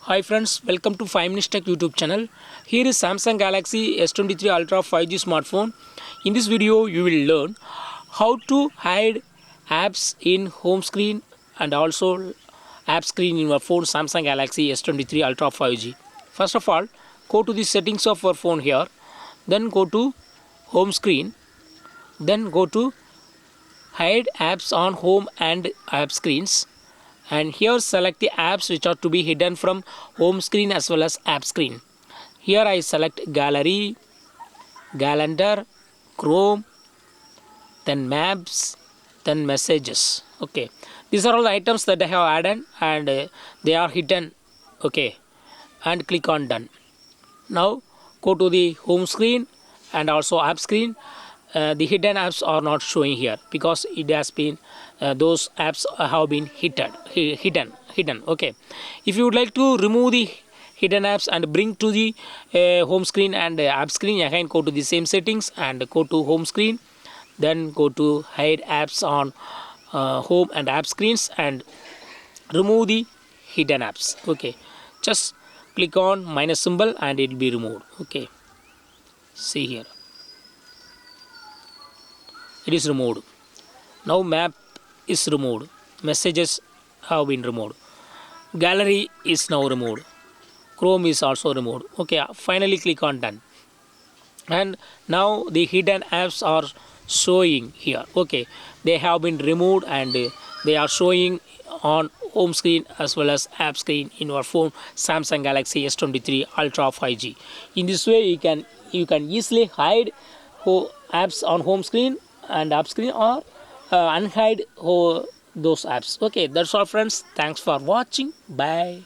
Hi friends, welcome to 5 Minutes Tech YouTube channel. Here is Samsung Galaxy S23 Ultra 5G smartphone. In this video, you will learn how to hide apps in home screen and also app screen in your phone Samsung Galaxy S23 Ultra 5G. First of all, go to the settings of your phone here. Then go to home screen. Then go to hide apps on home and app screens. And here select the apps which are to be hidden from home screen as well as app screen. Here I select gallery, calendar, Chrome, then maps, then messages. Okay, these are all the items that I have added and they are hidden. Okay, and click on done. Now go to the home screen and also app screen. The hidden apps are not showing here because it has been those apps have been hidden. Okay, if you would like to remove the hidden apps and bring to the home screen and app screen, again go to the same settings and go to home screen, then go to hide apps on home and app screens and remove the hidden apps. Okay, just click on minus symbol and it will be removed. Okay, see here, it is removed. Now map is removed, messages have been removed, gallery is now removed, Chrome is also removed. Okay, finally click on done, and now the hidden apps are showing here. Okay, they have been removed and they are showing on home screen as well as app screen in your phone Samsung Galaxy S23 Ultra 5G. In this way you can easily hide apps on home screen and app screen or unhide those apps. Okay, that's all friends, thanks for watching, bye.